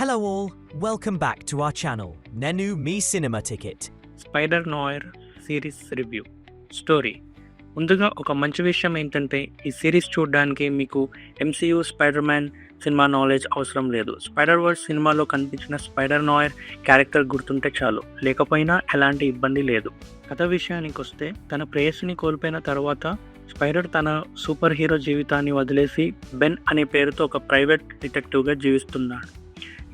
Hello all, welcome back to our channel, Nenu Me Cinema Ticket. Spider knower series review story. ముందుగా ఒక మంచి విషయం ఏంటంటే ఈ సిరీస్ చూడడానికి మీకు MCU spider man cinema knowledge అవసరం లేదు. స్పైడర్ వర్స్ సినిమాలో కనిపించిన స్పైడర్ నోయర్ క్యారెక్టర్ గుర్తుంటే చాలు, లేకపోయినా ఎలాంటి ఇబ్బంది లేదు. కథ విషయానికి వస్తే, తన ప్రేయసిని కోల్పోయిన తర్వాత స్పైడర్ తన సూపర్ హీరో జీవితాన్ని వదిలేసి బెన్ అనే పేరుతో ఒక ప్రైవేట్ డిటెక్టివ్గా జీవిస్తున్నాడు.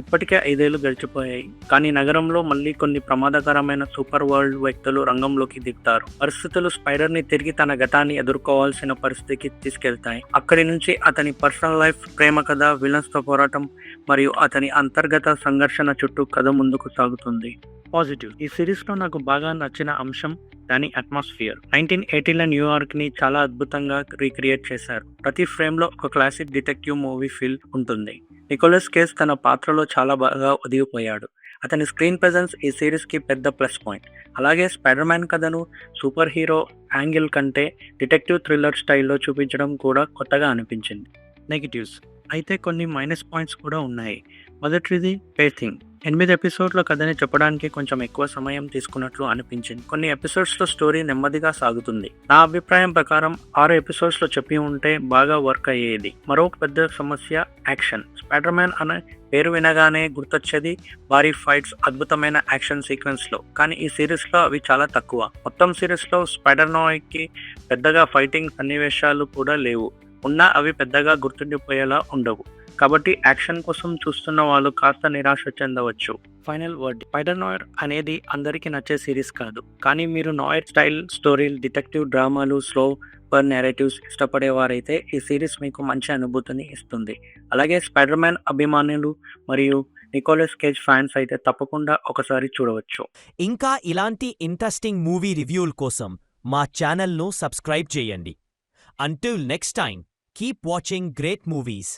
ఇప్పటికే 5 ఏళ్లు గడిచిపోయాయి, కానీ నగరంలో మళ్ళీ కొన్ని ప్రమాదకరమైన సూపర్ వరల్డ్ వ్యక్తులు రంగంలోకి దిగుతారు. పరిస్థితులు స్పైడర్ని తిరిగి తన గతాన్ని ఎదుర్కోవాల్సిన పరిస్థితికి తీసుకెళ్తాయి. అక్కడి నుంచి అతని పర్సనల్ లైఫ్, ప్రేమ కథ, విలన్స్తో పోరాటం మరియు అతని అంతర్గత సంఘర్షణ చుట్టూ కథ ముందుకు సాగుతుంది. పాజిటివ్. ఈ సిరీస్లో నాకు బాగా నచ్చిన అంశం దాని అట్మాస్ఫియర్. 1980ల న్యూయార్క్ని చాలా అద్భుతంగా రీక్రియేట్ చేశారు. ప్రతి ఫ్రేమ్లో ఒక క్లాసిక్ డిటెక్టివ్ మూవీ ఫీల్ ఉంటుంది. నికోలస్ కేజ్ తన పాత్రలో చాలా బాగా ఒదిగిపోయాడు. అతని స్క్రీన్ ప్రెజెన్స్ ఈ సిరీస్కి పెద్ద ప్లస్ పాయింట్. అలాగే స్పైడర్ మ్యాన్ కథను సూపర్ హీరో యాంగిల్ కంటే డిటెక్టివ్ థ్రిల్లర్ స్టైల్లో చూపించడం కూడా కొత్తగా అనిపించింది. నెగిటివ్స్ అయితే కొన్ని మైనస్ పాయింట్స్ కూడా ఉన్నాయి. మొదటిది పేసింగ్. 8 ఎపిసోడ్ల కథని చెప్పడానికి కొంచెం ఎక్కువ సమయం తీసుకున్నట్లు అనిపించింది. కొన్ని ఎపిసోడ్స్లో స్టోరీ నెమ్మదిగా సాగుతుంది. నా అభిప్రాయం ప్రకారం 6 ఎపిసోడ్స్లో చెప్పి ఉంటే బాగా వర్క్ అయ్యేది. మరొక పెద్ద సమస్య యాక్షన్. స్పైడర్ మ్యాన్ అనే పేరు వినగానే గుర్తొచ్చేది భారీ ఫైట్స్, అద్భుతమైన యాక్షన్ సీక్వెన్స్లో. కానీ ఈ సిరీస్లో అవి చాలా తక్కువ. మొత్తం సిరీస్లో స్పైడర్ నాయ్కి పెద్దగా ఫైటింగ్ సన్నివేశాలు కూడా లేవు. ఉన్నా అవి పెద్దగా గుర్తుండిపోయేలా ఉండవు. కాబట్టి యాక్షన్ కోసం చూస్తున్న వాళ్ళు కాస్త నిరాశ చెందవచ్చు. Final word. స్పైడర్ నోయర్ అనేది అందరికీ నచ్చే సిరీస్ కాదు, కానీ మీరు నోయర్ స్టైల్ స్టోరీలు, డిటెక్టివ్ డ్రామాలు, స్లో బర్న్ నేరేటివ్స్ ఇష్టపడేవారైతే ఈ సిరీస్ మీకు మంచి అనుభూతిని ఇస్తుంది. అలాగే స్పైడర్ మ్యాన్ అభిమానులు మరియు నికోలస్ కేజ్ ఫ్యాన్స్ అయితే తప్పకుండా ఒకసారి చూడవచ్చు. ఇంకా ఇలాంటి ఇంట్రెస్టింగ్ మూవీ రివ్యూల కోసం మా ఛానల్ను సబ్స్క్రైబ్ చేయండి. Until next time, keep watching great movies.